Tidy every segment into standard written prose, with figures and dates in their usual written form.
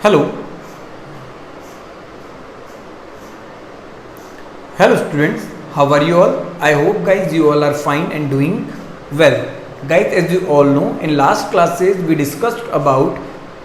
Hello. Hello students, how are you all? I hope guys you all are fine and doing well. Guys, as you all know, in last classes we discussed about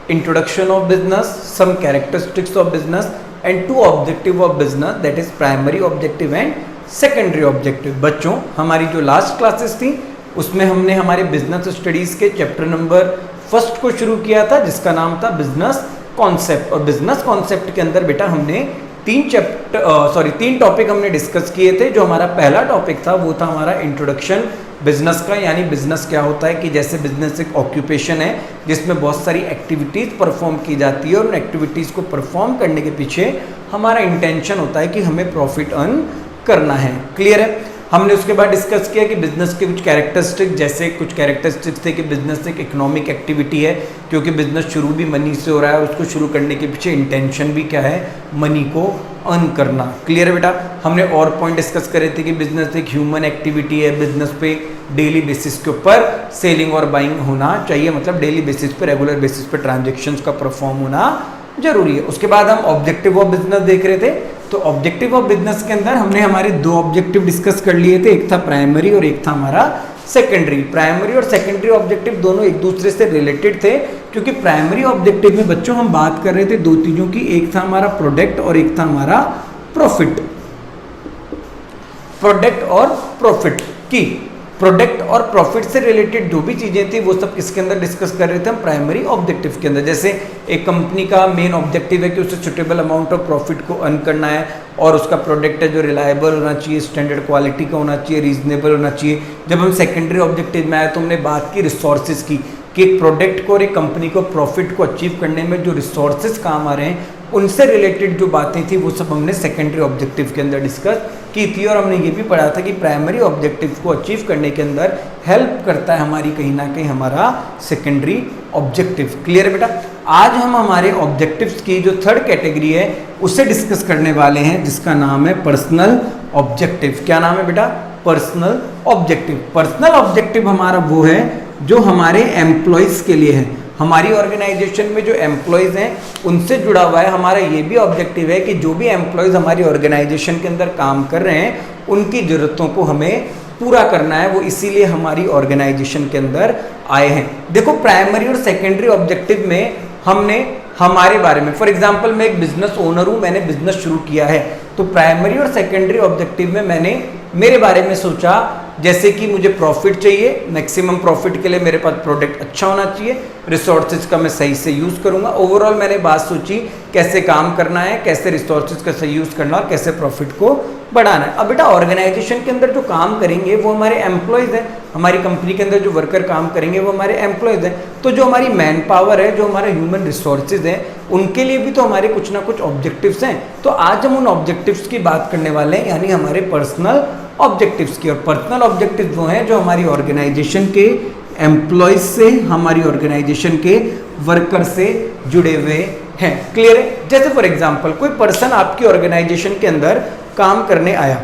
introduction of business, some characteristics of business and two objective of business, that is primary objective and secondary objective. बच्चों, हमारी जो last classes थी उसमें हमने हमारे business studies के chapter number first को शुरू किया था जिसका नाम था बिजनेस कॉन्सेप्ट। और बिजनेस कॉन्सेप्ट के अंदर बेटा हमने तीन टॉपिक हमने डिस्कस किए थे। जो हमारा पहला टॉपिक था वो था हमारा इंट्रोडक्शन बिजनेस का, यानी बिजनेस क्या होता है, कि जैसे बिजनेस एक ऑक्यूपेशन है जिसमें बहुत सारी एक्टिविटीज़ परफॉर्म की जाती है और उन एक्टिविटीज़ को परफॉर्म करने के पीछे हमारा इंटेंशन होता है कि हमें प्रॉफिट अर्न करना है। क्लियर है? हमने उसके बाद डिस्कस किया कि बिजनेस के कुछ कैरेक्टरिस्टिक, जैसे कुछ कैरेक्टरिस्टिक्स थे कि बिजनेस एक इकोनॉमिक एक्टिविटी है क्योंकि बिजनेस शुरू भी मनी से हो रहा है और उसको शुरू करने के पीछे इंटेंशन भी क्या है, मनी को अर्न करना। क्लियर है बेटा? हमने और पॉइंट डिस्कस करे थे कि बिजनेस एक ह्यूमन एक्टिविटी है, बिजनेस पे डेली बेसिस के ऊपर सेलिंग और बाइंग होना चाहिए, मतलब डेली बेसिस पे, रेगुलर बेसिस पे ट्रांजेक्शन्स का परफॉर्म होना जरूरी है। उसके बाद हम ऑब्जेक्टिव ऑफ बिजनेस देख रहे थे। तो ऑब्जेक्टिव ऑफ बिजनेस के अंदर हमने हमारे दो ऑब्जेक्टिव डिस्कस कर लिए थे, एक था प्राइमरी और एक था हमारा सेकेंडरी। प्राइमरी और सेकेंडरी ऑब्जेक्टिव दोनों एक दूसरे से रिलेटेड थे क्योंकि प्राइमरी ऑब्जेक्टिव में बच्चों हम बात कर रहे थे दो चीजों की, एक था हमारा प्रोडक्ट और एक था हमारा प्रॉफिट। प्रोडक्ट और प्रॉफिट की, प्रोडक्ट और प्रॉफिट से रिलेटेड जो भी चीजें थी वो सब किसके अंदर डिस्कस कर रहे थे हम, प्राइमरी ऑब्जेक्टिव के अंदर। जैसे एक कंपनी का मेन ऑब्जेक्टिव है कि उसे सुटेबल अमाउंट ऑफ प्रॉफिट को अर्न करना है और उसका प्रोडक्ट है जो रिलायबल होना चाहिए, स्टैंडर्ड क्वालिटी का होना चाहिए, रीजनेबल होना चाहिए। जब हम सेकेंडरी ऑब्जेक्टिव में आए तो हमने बात की रिसोर्सेज की, कि एक प्रोडक्ट को और एक कंपनी को प्रॉफिट को अचीव करने में जो रिसोर्सेज काम आ रहे हैं उनसे रिलेटेड जो बातें थी वो सब हमने सेकेंडरी ऑब्जेक्टिव के अंदर डिस्कस की थी। और हमने ये भी पढ़ा था कि प्राइमरी ऑब्जेक्टिव को अचीव करने के अंदर हेल्प करता है हमारी कहीं ना कहीं हमारा सेकेंडरी ऑब्जेक्टिव। क्लियर है बेटा? आज हम हमारे ऑब्जेक्टिव्स की जो थर्ड कैटेगरी है उसे डिस्कस करने वाले हैं जिसका नाम है पर्सनल ऑब्जेक्टिव। क्या नाम है बेटा? Personal objective. पर्सनल ऑब्जेक्टिव हमारा वो है जो हमारे एम्प्लॉयज के लिए है। हमारी ऑर्गेनाइजेशन में जो एम्प्लॉयज हैं उनसे जुड़ा हुआ है। हमारा ये भी ऑब्जेक्टिव है कि जो भी एम्प्लॉयज हमारी ऑर्गेनाइजेशन के अंदर काम कर रहे हैं उनकी ज़रूरतों को हमें पूरा करना है, वो इसीलिए हमारी ऑर्गेनाइजेशन के अंदर आए हैं। देखो, प्राइमरी और सेकेंडरी ऑब्जेक्टिव में हमने हमारे बारे में, फॉर एग्जांपल मैं एक बिजनेस ओनर हूँ, मैंने बिजनेस शुरू किया है, तो प्राइमरी और सेकेंडरी ऑब्जेक्टिव में मैंने मेरे बारे में सोचा, जैसे कि मुझे प्रॉफिट चाहिए, मैक्सिमम प्रॉफिट के लिए मेरे पास प्रोडक्ट अच्छा होना चाहिए, रिसोर्सेज का मैं सही से यूज़ करूंगा। ओवरऑल मैंने बात सोची कैसे काम करना है, कैसे रिसोर्सेज का सही यूज़ करना और कैसे प्रॉफिट को बढ़ाना है। अब बेटा ऑर्गेनाइजेशन के अंदर जो काम करेंगे वो हमारे एम्प्लॉयज़ हैं, हमारी कंपनी के अंदर जो वर्कर काम करेंगे वो हमारे एम्प्लॉयज़ हैं। तो जो हमारी मैन पावर है, जो हमारे ह्यूमन रिसोर्सेज हैं, उनके लिए भी तो हमारे कुछ ना कुछ ऑब्जेक्टिव्स हैं। तो आज हम उन ऑब्जेक्टिव्स की बात करने वाले हैं, यानी हमारे पर्सनल ऑब्जेक्टिव्स की। और पर्सनल ऑब्जेक्टिव वो हैं जो हमारी ऑर्गेनाइजेशन के एम्प्लॉयज से, हमारी ऑर्गेनाइजेशन के वर्कर से जुड़े हुए हैं। क्लियर है? जैसे फॉर एग्जांपल कोई पर्सन आपकी ऑर्गेनाइजेशन के अंदर काम करने आया,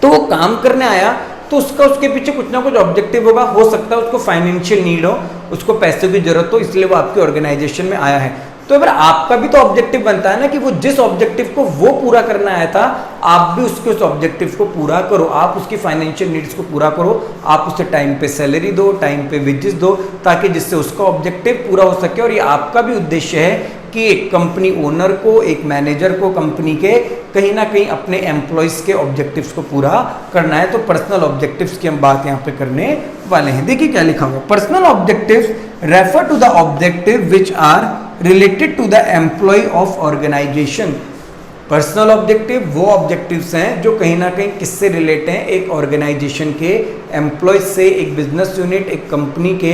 तो वो काम करने आया तो उसका उसके पीछे कुछ ना कुछ ऑब्जेक्टिव होगा। हो सकता है उसको फाइनेंशियल नीड हो, उसको पैसे की जरूरत हो, इसलिए वो आपकी ऑर्गेनाइजेशन में आया है। तो अगर आपका भी तो ऑब्जेक्टिव बनता है ना कि वो जिस ऑब्जेक्टिव को वो पूरा करना आया था, आप भी उसके उस ऑब्जेक्टिव को पूरा करो, आप उसकी फाइनेंशियल नीड्स को पूरा करो, आप उसे टाइम पे सैलरी दो, टाइम पे वेजेस दो, ताकि जिससे उसका ऑब्जेक्टिव पूरा हो सके। और ये आपका भी उद्देश्य है कि एक कंपनी ओनर को, एक मैनेजर को कंपनी के कहीं ना कहीं अपने एम्प्लॉयज के ऑब्जेक्टिव्स को पूरा करना है। तो पर्सनल ऑब्जेक्टिव्स की हम बात यहाँ पे करने वाले हैं। देखिए क्या लिखा हुआ, personal objectives refer to the objective which are related to the employ of organisation. Personal objective वो ऑब्जेक्टिव्स हैं जो कहीं ना कहीं किससे रिलेट हैं, एक ऑर्गेनाइजेशन के एम्प्लॉयज से, एक बिजनेस यूनिट, एक कंपनी के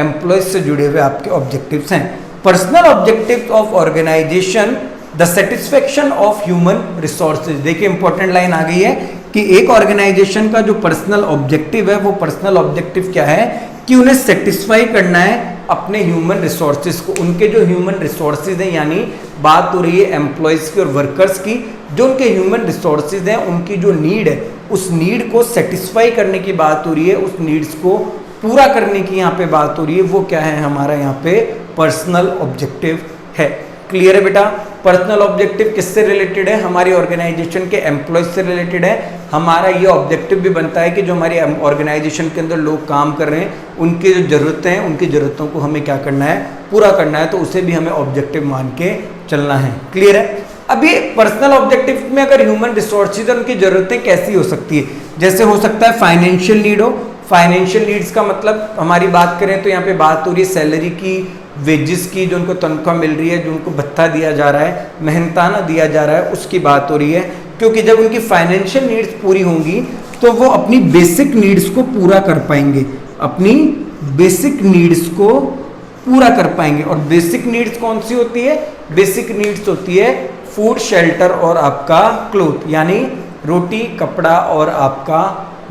एम्प्लॉयज से जुड़े हुए आपके ऑब्जेक्टिव्स हैं। Personal objectives of organisation the satisfaction of human resources. देखिए इंपॉर्टेंट लाइन आ गई है कि एक ऑर्गेनाइजेशन का जो पर्सनल ऑब्जेक्टिव है, वो पर्सनल ऑब्जेक्टिव क्या है कि उन्हें सेटिस्फाई करना है अपने ह्यूमन रिसोर्सेज को। उनके जो ह्यूमन रिसोर्सेज हैं, यानी बात हो रही है एम्प्लॉयज़ की और वर्कर्स की, जो उनके ह्यूमन रिसोर्सेज हैं उनकी जो नीड है उस नीड को सेटिस्फाई करने की बात हो रही है, उस नीड्स को पूरा करने की यहाँ पे बात हो रही है। वो क्या है, हमारा यहाँ पे पर्सनल ऑब्जेक्टिव है। क्लियर है बेटा। पर्सनल ऑब्जेक्टिव किससे रिलेटेड है? हमारी ऑर्गेनाइजेशन के एम्प्लॉयज से रिलेटेड है। हमारा ये ऑब्जेक्टिव भी बनता है कि जो हमारी ऑर्गेनाइजेशन के अंदर लोग काम कर रहे हैं, उनकी जो ज़रूरतें हैं, उनकी ज़रूरतों को हमें क्या करना है? पूरा करना है। तो उसे भी हमें ऑब्जेक्टिव मान के चलना है। क्लियर है। अब ये पर्सनल ऑब्जेक्टिव में अगर ह्यूमन रिसोर्सेज और उनकी ज़रूरतें कैसी हो सकती है? जैसे हो सकता है फाइनेंशियल नीड हो। फाइनेंशियल नीड्स का मतलब हमारी बात करें तो यहाँ पे बात हो रही है सैलरी की, वेजेस की, जो उनको तनख्वाह मिल रही है, जो उनको भत्ता दिया जा रहा है, मेहनताना दिया जा रहा है, उसकी बात हो रही है। क्योंकि जब उनकी फाइनेंशियल नीड्स पूरी होंगी तो वो अपनी बेसिक नीड्स को पूरा कर पाएंगे, अपनी बेसिक नीड्स को पूरा कर पाएंगे। और बेसिक नीड्स कौन सी होती है? बेसिक नीड्स होती है फूड, शेल्टर और आपका क्लोथ, यानी रोटी, कपड़ा और आपका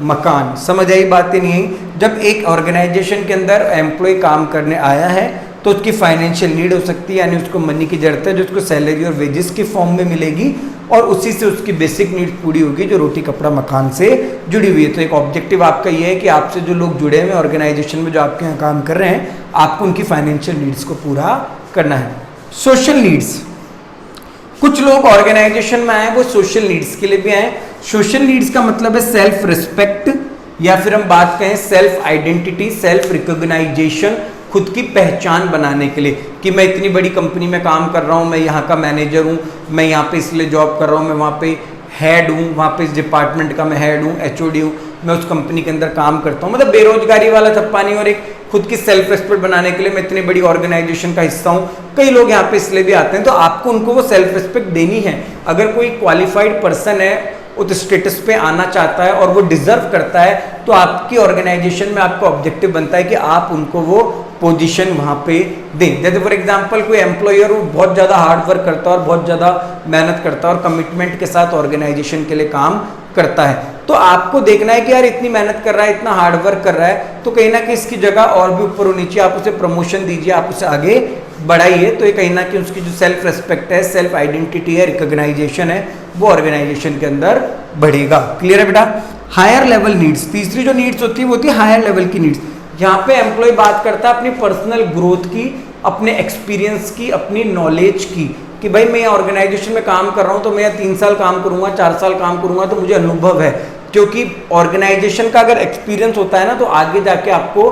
मकान। समझ आई बातें नहीं आई? जब एक ऑर्गेनाइजेशन के अंदर एम्प्लॉय काम करने आया है तो उसकी फाइनेंशियल नीड हो सकती है, यानी उसको मनी की जरूरत है जो उसको सैलरी और वेजेस के फॉर्म में मिलेगी, और उसी से उसकी बेसिक नीड पूरी होगी जो रोटी, कपड़ा, मकान से जुड़ी हुई है। तो एक ऑब्जेक्टिव आपका ये है कि आपसे जो लोग जुड़े हुए हैं ऑर्गेनाइजेशन में, जो आपके यहाँ काम कर रहे हैं, आपको उनकी फाइनेंशियल नीड्स को पूरा करना है। सोशल नीड्स, कुछ लोग ऑर्गेनाइजेशन में आए वो सोशल नीड्स के लिए भी आए। सोशल नीड्स का मतलब है सेल्फ रिस्पेक्ट, या फिर हम बात कहें सेल्फ आइडेंटिटी, सेल्फ रिकॉग्नाइजेशन, खुद की पहचान बनाने के लिए कि मैं इतनी बड़ी कंपनी में काम कर रहा हूँ, मैं यहाँ का मैनेजर हूँ, मैं यहाँ पे इसलिए जॉब कर रहा हूँ, मैं वहाँ पे हेड हूँ, वहाँ पे इस डिपार्टमेंट का मैं हेड हूँ, एचओडी हूँ, मैं उस कंपनी के अंदर काम करता हूँ। मतलब बेरोजगारी वाला थप्पा नहीं, और एक खुद की सेल्फ रिस्पेक्ट बनाने के लिए मैं इतनी बड़ी ऑर्गेनाइजेशन का हिस्सा हूँ। कई लोग यहाँ पे इसलिए भी आते हैं, तो आपको उनको वो सेल्फ रिस्पेक्ट देनी है। अगर कोई क्वालिफाइड पर्सन है, उस स्टेटस पे आना चाहता है और वो डिजर्व करता है, तो आपकी ऑर्गेनाइजेशन में आपका ऑब्जेक्टिव बनता है कि आप उनको वो पोजीशन वहाँ पे दें। जैसे फॉर एग्जांपल कोई एम्प्लॉयर वो बहुत ज़्यादा हार्ड वर्क करता है और बहुत ज़्यादा मेहनत करता है और कमिटमेंट के साथ ऑर्गेनाइजेशन के लिए काम करता है, तो आपको देखना है कि यार इतनी मेहनत कर रहा है, इतना हार्ड वर्क कर रहा है, तो कहीं ना कहीं इसकी जगह और भी ऊपर होनी चाहिए। आप उसे प्रमोशन दीजिए, आप उसे आगे बढ़ाइए, तो ये कहीं ना कहीं उसकी जो सेल्फ रिस्पेक्ट है, सेल्फ आइडेंटिटी है, रिकॉग्नाइजेशन है, वो ऑर्गेनाइजेशन के अंदर बढ़ेगा। क्लियर है बेटा। हायर लेवल नीड्स, तीसरी जो नीड्स होती है वो होती है हायर लेवल की नीड्स। यहाँ पे एम्प्लॉय बात करता है अपनी पर्सनल ग्रोथ की, अपने एक्सपीरियंस की, अपनी नॉलेज की, कि भाई मैं ऑर्गेनाइजेशन में काम कर रहा हूँ तो मैं 3 साल काम करूंगा, 4 साल काम करूंगा, तो मुझे अनुभव है। क्योंकि ऑर्गेनाइजेशन का अगर एक्सपीरियंस होता है ना, तो आगे जाके आपको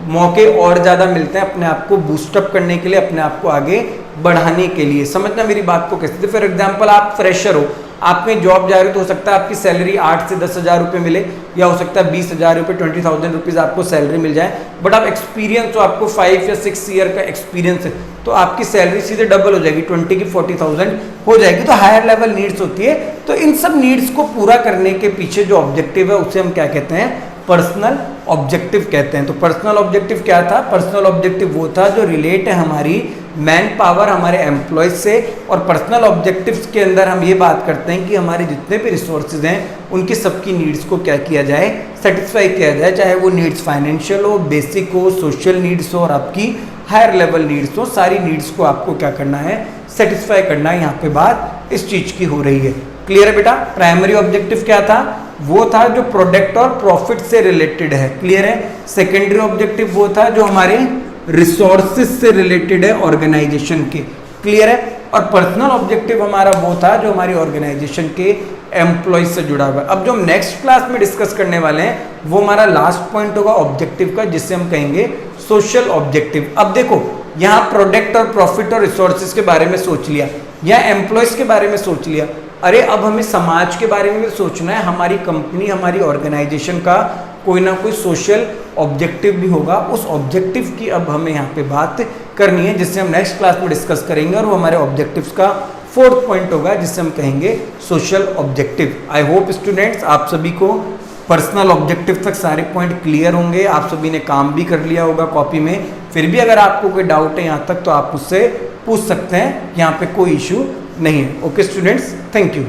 मौके और ज़्यादा मिलते हैं अपने आप को बूस्टअप करने के लिए, अपने आप को आगे बढ़ाने के लिए। समझना मेरी बात को कैसे? फॉर एग्जाम्पल आप फ्रेशर हो, आप में जॉब जा रही, तो हो सकता है आपकी सैलरी 8 से 10 हज़ार रुपये मिले, या हो सकता है 20 हज़ार रुपये, 20,000 रुपीज़ आपको सैलरी मिल जाए। बट आप एक्सपीरियंस हो, आपको 5 या 6 ईयर का एक्सपीरियंस है, तो आपकी सैलरी सीधे डबल हो जाएगी, 20 की 40,000 हो जाएगी। तो हायर लेवल नीड्स होती है। तो इन सब नीड्स को पूरा करने के पीछे जो ऑब्जेक्टिव है उसे हम क्या कहते हैं? पर्सनल ऑब्जेक्टिव कहते हैं। तो पर्सनल ऑब्जेक्टिव क्या था? पर्सनल ऑब्जेक्टिव वो था जो रिलेट है हमारी मैन पावर, हमारे एम्प्लॉयज से। और पर्सनल ऑब्जेक्टिव्स के अंदर हम ये बात करते हैं कि हमारे जितने भी रिसोर्सेज हैं उनकी सबकी नीड्स को क्या किया जाए? सेटिस्फाई किया जाए। चाहे वो नीड्स फाइनेंशियल हो, बेसिक हो, सोशल नीड्स हो और आपकी हायर लेवल नीड्स हो, सारी नीड्स को आपको क्या करना है? सेटिस्फाई करना है। यहाँ पे बात इस चीज की हो रही है। क्लियर है बेटा। प्राइमरी ऑब्जेक्टिव क्या था? वो था जो प्रोडक्ट और प्रॉफिट से रिलेटेड है। क्लियर है। सेकेंडरी ऑब्जेक्टिव वो था जो हमारे रिसोर्सेज से रिलेटेड है ऑर्गेनाइजेशन के। क्लियर है। और पर्सनल ऑब्जेक्टिव हमारा वो था जो हमारी ऑर्गेनाइजेशन के एम्प्लॉयज से जुड़ा हुआ है। अब जो हम नेक्स्ट क्लास में डिस्कस करने वाले हैं वो हमारा लास्ट पॉइंट होगा ऑब्जेक्टिव का, जिससे हम कहेंगे सोशल ऑब्जेक्टिव। अब देखो यहाँ प्रोडक्ट और प्रॉफिट और रिसोर्सेज के बारे में सोच लिया, या एम्प्लॉयज के बारे में सोच लिया। अरे अब हमें समाज के बारे में भी सोचना है। हमारी कंपनी, हमारी ऑर्गेनाइजेशन का कोई ना कोई सोशल ऑब्जेक्टिव भी होगा। उस ऑब्जेक्टिव की अब हमें यहाँ पे बात करनी है, जिससे हम नेक्स्ट क्लास में डिस्कस करेंगे। और वो हमारे ऑब्जेक्टिव्स का 4th पॉइंट होगा, जिससे हम कहेंगे social objective. I hope students आप सभी को पर्सनल ऑब्जेक्टिव तक सारे पॉइंट क्लियर होंगे। आप सभी ने काम भी कर लिया होगा कॉपी में। फिर भी अगर आपको कोई डाउट है यहाँ तक तो आप मुझसे पूछ सकते हैं, यहाँ पे कोई इशू नहीं है। Okay students, thank you.